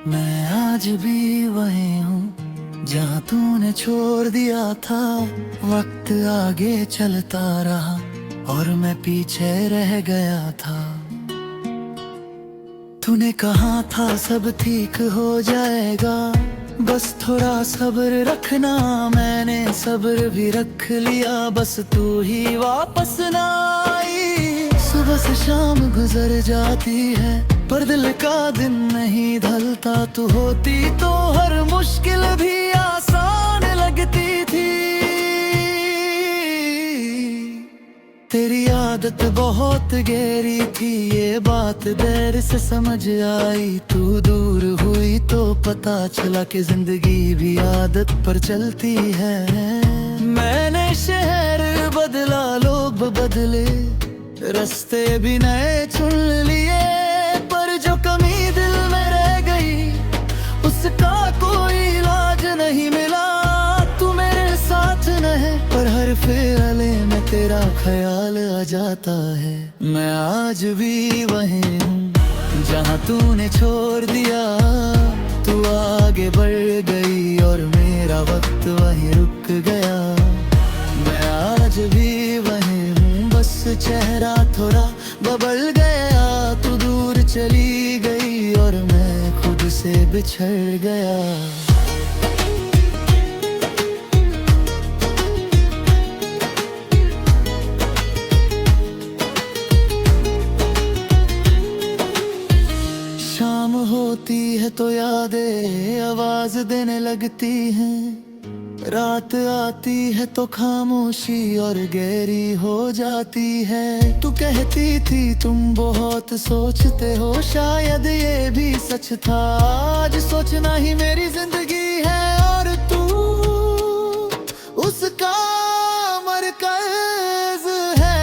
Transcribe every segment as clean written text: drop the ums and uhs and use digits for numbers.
मैं आज भी वही हूँ जहाँ तूने छोड़ दिया था। वक्त आगे चलता रहा और मैं पीछे रह गया था। तूने कहा था सब ठीक हो जाएगा, बस थोड़ा सब्र रखना। मैंने सब्र भी रख लिया, बस तू ही वापस ना आई। सुबह से शाम गुजर जाती है पर दिल का दिन नहीं ढलता। तू होती तो हर मुश्किल भी आसान लगती थी। तेरी आदत बहुत गहरी थी, ये बात देर से समझ आई। तू दूर हुई तो पता चला कि जिंदगी भी आदत पर चलती है। मैंने शहर बदला, लोग बदले, रास्ते भी नए चुन लिए, पर जो कमी दिल में रह गई उसका कोई इलाज नहीं मिला। तू मेरे साथ न है पर हर फेरे में तेरा ख्याल आ जाता है। मैं आज भी वही हूँ जहाँ तूने छोड़ दिया। तू आगे बढ़ गई और मेरा वक्त वहीं रुक गया। मैं आज भी वही हूँ, बस चेहरा थोड़ा बदल गया। तू दूर चली गई और मैं खुद से बिछड़ गया। शाम होती है तो यादें आवाज देने लगती हैं। रात आती है तो खामोशी और गहरी हो जाती है। तू कहती थी तुम बहुत सोचते हो, शायद ये भी सच था। आज सोचना ही मेरी जिंदगी है और तू उसका मरकज है।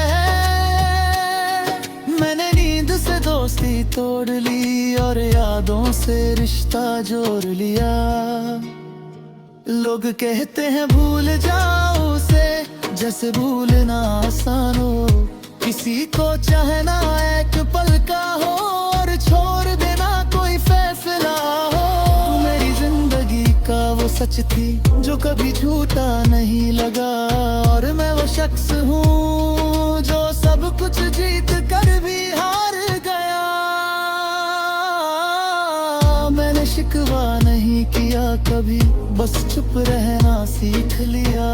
मैंने नींद से दोस्ती तोड़ ली और यादों से रिश्ता जोड़ लिया। लोग कहते हैं भूल जाओ उसे, जैसे भूलना आसान हो। किसी को चाहना एक पल का हो और छोड़ देना कोई फैसला हो। तू मेरी जिंदगी का वो सच थी जो कभी झूठा नहीं लगा, और मैं वो शख्स हूँ जो सब कुछ जीत कर भी हार गया। मैंने शिकवा नहीं किया कभी, बस चुप रहना सीख लिया।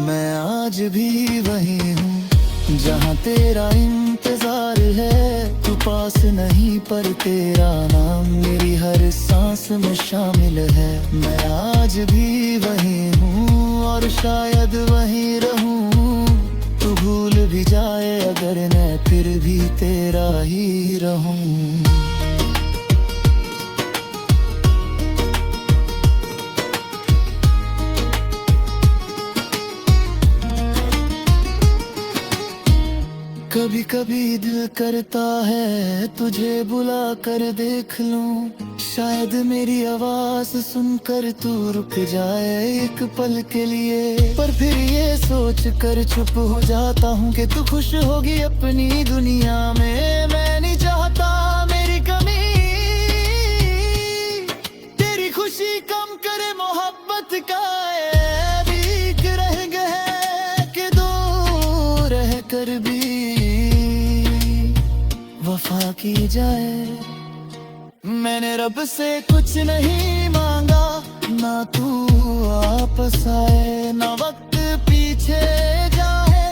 मैं आज भी वही हूँ जहाँ तेरा इंतजार है। तू पास नहीं पर तेरा नाम मेरी हर सांस में शामिल है। मैं आज भी वही हूँ और शायद वही रहूँ। तू भूल भी जाए अगर मैं फिर भी तेरा ही रहूँ। कभी कभी दिल करता है तुझे बुला कर देख लूं। शायद मेरी आवाज सुनकर तू रुक जाए एक पल के लिए। पर फिर ये सोच कर चुप हो जाता हूँ कि तू खुश होगी अपनी दुनिया में। मैं नहीं चाहता मेरी कमी तेरी खुशी कम करे। मोहब्बत का एक रह गया कि दूर रह कर भी वफा की जाए। मैंने रब से कुछ नहीं मांगा, ना तू वापस आए ना वक्त पीछे जाए।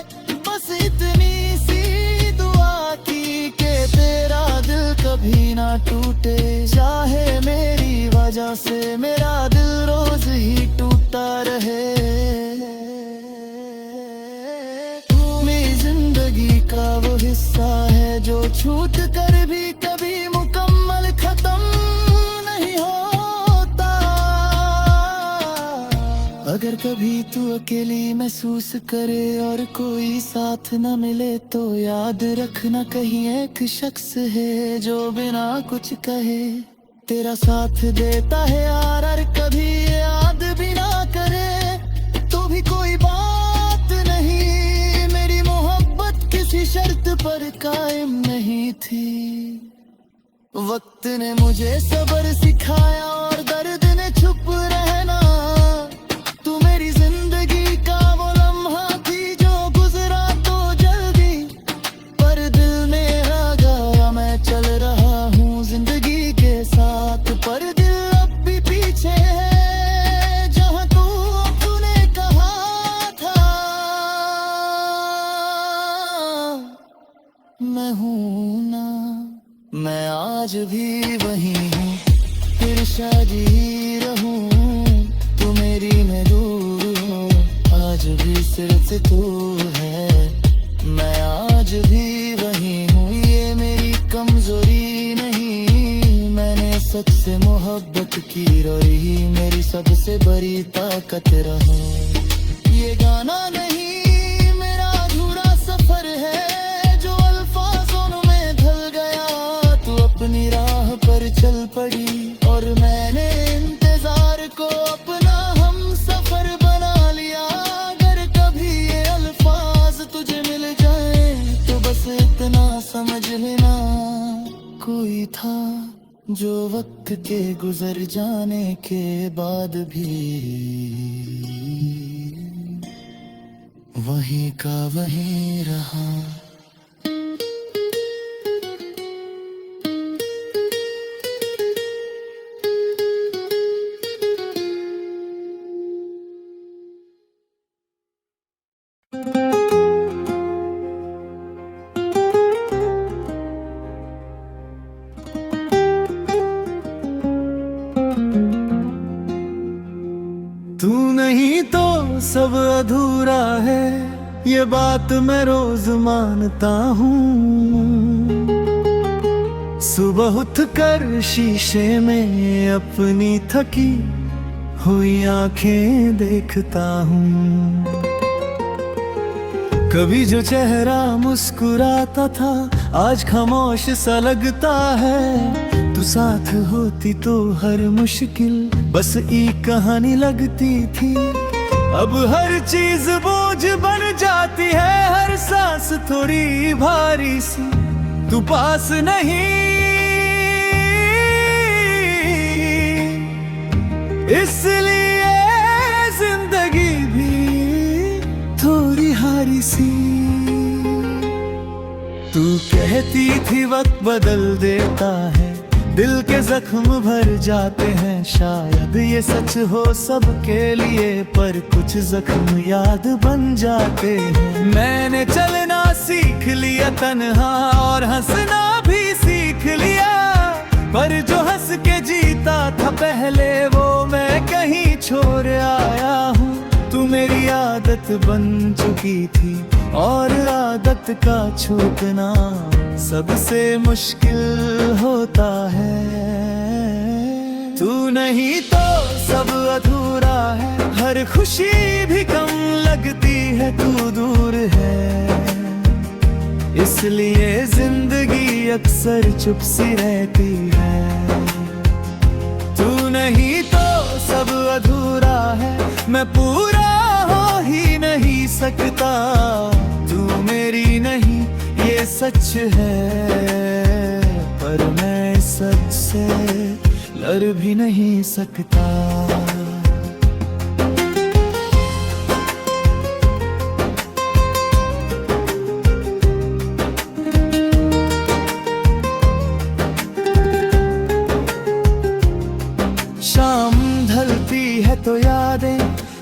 बस इतनी सी दुआ की कि तेरा दिल कभी ना टूटे। चाहे मेरी वजह से मेरा दिल रोज ही टूटता रहे। तू मेरी जिंदगी का वो हिस्सा है जो छूट कर भी कभी मुकम्मल खत्म नहीं होता। अगर कभी तू अकेली महसूस करे और कोई साथ न मिले तो याद रखना कहीं एक शख्स है जो बिना कुछ कहे तेरा साथ देता है यार। और कभी याद भी ना करे तो भी कोई बात नहीं। मेरी मोहब्बत किसी शर्त पर कायम नहीं थी। वक्त ने मुझे सब्र सिखाया और दर्द ने छुप रहना। तू मेरी जिंदगी का वो लम्हा थी जो गुजरा तो जल्दी, पर दिल मेरा गया, मैं चल रहा हूँ जिंदगी के साथ। पर दिल अब भी पीछे है जहाँ तूने कहा था। मैं हूँ ना, मैं आज भी वही हूँ, फिर शादी रहूँ। तू मेरी मैं दूर हूँ, आज भी सिर्फ तू है। मैं आज भी वही हूँ, ये मेरी कमजोरी नहीं। मैंने सच से मोहब्बत की, रोई मेरी सबसे बड़ी ताकत रहूँ। ये गाना नहीं मेरा अधूरा सफर है जो अल्फाजों में ढल गया। तू अपनी राह पर चल पड़ी और मैंने इंतजार को अपना हम सफर बना लिया। अगर कभी ये अल्फाज तुझे मिल जाए तो बस इतना समझ लेना, कोई था जो वक्त के गुजर जाने के बाद भी वहीं का वहीं रहा। तू नहीं तो सब अधूरा है, ये बात मैं रोज मानता हूँ। सुबह उठकर शीशे में अपनी थकी हुई आंखें देखता हूँ। कभी जो चेहरा मुस्कुराता था आज खामोश सा लगता है। तू साथ होती तो हर मुश्किल बस एक कहानी लगती थी। अब हर चीज बोझ बन जाती है, हर सांस थोड़ी भारी सी। तू पास नहीं इसलिए जिंदगी भी थोड़ी हारी सी। तू कहती थी वक्त बदल देता है, दिल के जख्म भर जाते हैं। शायद ये सच हो सबके लिए, पर कुछ जख्म याद बन जाते हैं। मैंने चलना सीख लिया तन्हा और हंसना भी सीख लिया, पर जो हंस के जीता था पहले वो मैं कहीं छोड़ आया हूँ। तू मेरी आदत बन चुकी थी और आदत का छूटना सबसे मुश्किल होता है। तू नहीं तो सब अधूरा है, हर खुशी भी कम लगती है। तू दूर है इसलिए जिंदगी अक्सर चुप सी रहती है। तू नहीं तो सब अधूरा है, मैं पूरा हो ही नहीं सकता। तू मेरी नहीं ये सच है, पर मैं सच से लड़ भी नहीं सकता। शाम ढलती है तो यादें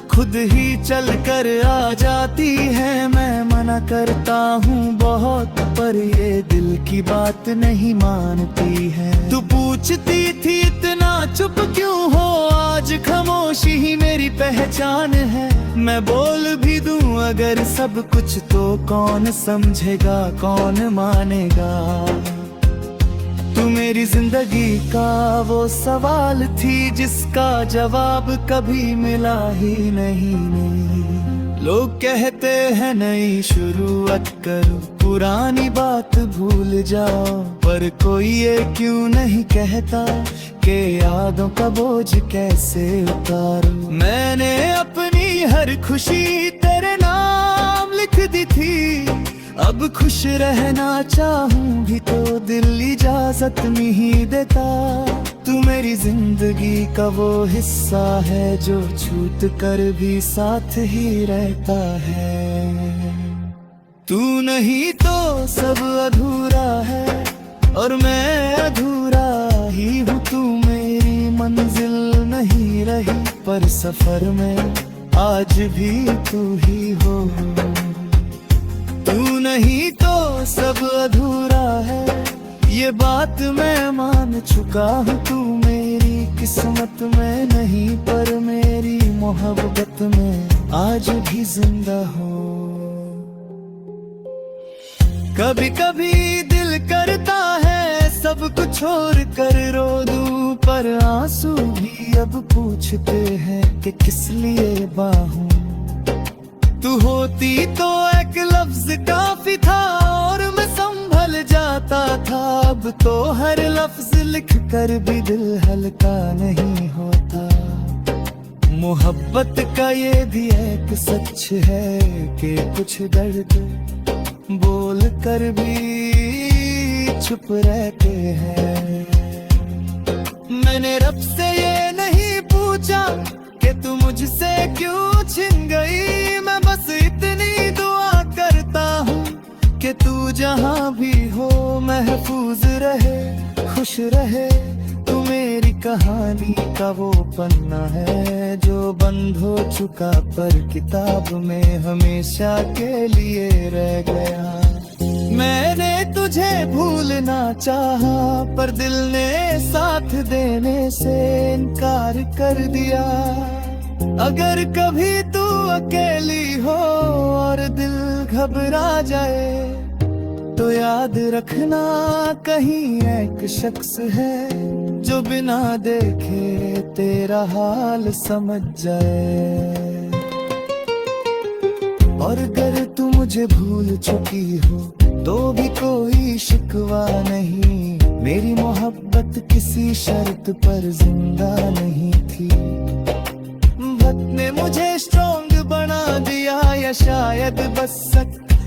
खुद ही चल कर आ जाती है। मैं मना करता हूँ बहुत, पर ये दिल की बात नहीं मानती है। तू पूछती थी इतना चुप क्यों हो, आज खामोशी ही मेरी पहचान है। मैं बोल भी दूं अगर सब कुछ तो कौन समझेगा, कौन मानेगा। तू मेरी जिंदगी का वो सवाल थी जिसका जवाब कभी मिला ही नहीं। लोग कहते हैं नई शुरुआत करो, पुरानी बात भूल जाओ, पर कोई ये क्यों नहीं कहता कि यादों का बोझ कैसे उतारो। मैंने अपनी हर खुशी तेरे नाम लिख दी थी, अब खुश रहना चाहूं भी तो दिल इजाजत नहीं देता। तू मेरी जिंदगी का वो हिस्सा है जो छूट कर भी साथ ही रहता है। तू नहीं तो सब अधूरा है और मैं अधूरा ही हूँ। तू मेरी मंजिल नहीं रही पर सफर में आज भी तू ही हो। तू नहीं तो सब अधूरा है ये बात मैं मान चुका हूँ। तू मेरी किस्मत में नहीं पर मेरी मोहब्बत में आज भी जिंदा हो। कभी कभी दिल करता है सब कुछ छोड़ कर रो दूं, पर आंसू भी अब पूछते हैं कि किस लिए बाहूं। तू होती तो एक लफ्ज काफी था और मैं संभल जाता था। अब तो हर लफ्ज लिख कर भी दिल हल्का नहीं होता। मोहब्बत का ये भी एक सच है कि कुछ दर्द बोल कर भी चुप रहते हैं। मैंने रब से ये नहीं पूछा कि तू मुझसे क्यों छिन गई। मैं बस इतनी दुआ करता हूँ कि तू जहाँ भी हो महफूज रहे, खुश रहे। तू मेरी कहानी का वो पन्ना है जो बंद हो चुका पर किताब में हमेशा के लिए रह गया। मैंने तुझे भूलना चाहा पर दिल ने साथ देने से इनकार कर दिया। अगर कभी तू अकेली हो और दिल घबरा जाए तो याद रखना कहीं एक शख्स है जो बिना देखे तेरा हाल समझ जाए। और अगर तू मुझे भूल चुकी हो तो भी कोई शिकवा नहीं। मेरी मोहब्बत किसी शर्त पर जिंदा नहीं थी। वक्त ने मुझे स्ट्रॉन्ग बना दिया या शायद बस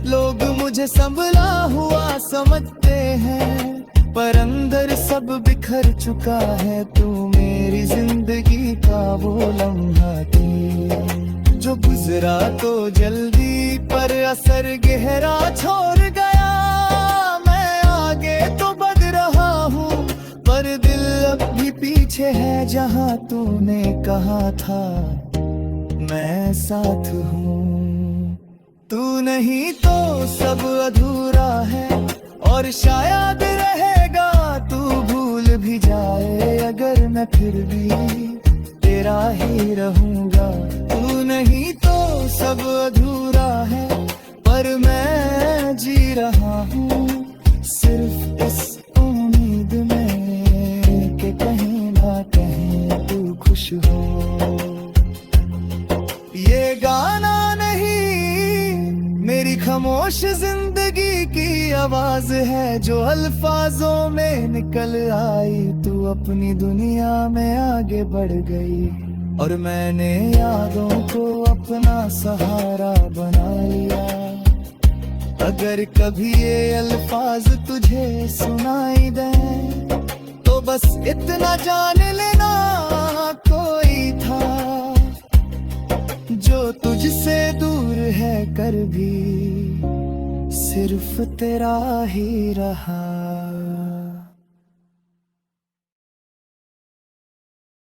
लोग मुझे संभला हुआ समझते हैं, पर अंदर सब बिखर चुका है। तू मेरी जिंदगी का वो लम्हा थी जो गुजरा तो जल्दी पर असर गहरा छोड़ गया। मैं आगे तो बढ़ रहा हूँ पर दिल अब भी पीछे है जहाँ तूने कहा था मैं साथ हूँ। तू नहीं तो सब अधूरा है और शायद रहेगा तू भूल भी जाए अगर मैं फिर भी तेरा ही रहूंगा। तू नहीं तो सब अधूरा है पर मैं जी रहा हूँ सिर्फ इस उम्मीद में कि कहीं ना कहीं तू खुश हो। ये गाना मेरी खामोश जिंदगी की आवाज है जो अल्फाजों में निकल आई। तू अपनी दुनिया में आगे बढ़ गई और मैंने यादों को अपना सहारा बना लिया। अगर कभी ये अल्फाज तुझे सुनाई दे तो बस इतना जान लेना कोई था जो तुझसे दूर है कर भी सिर्फ तेरा ही रहा।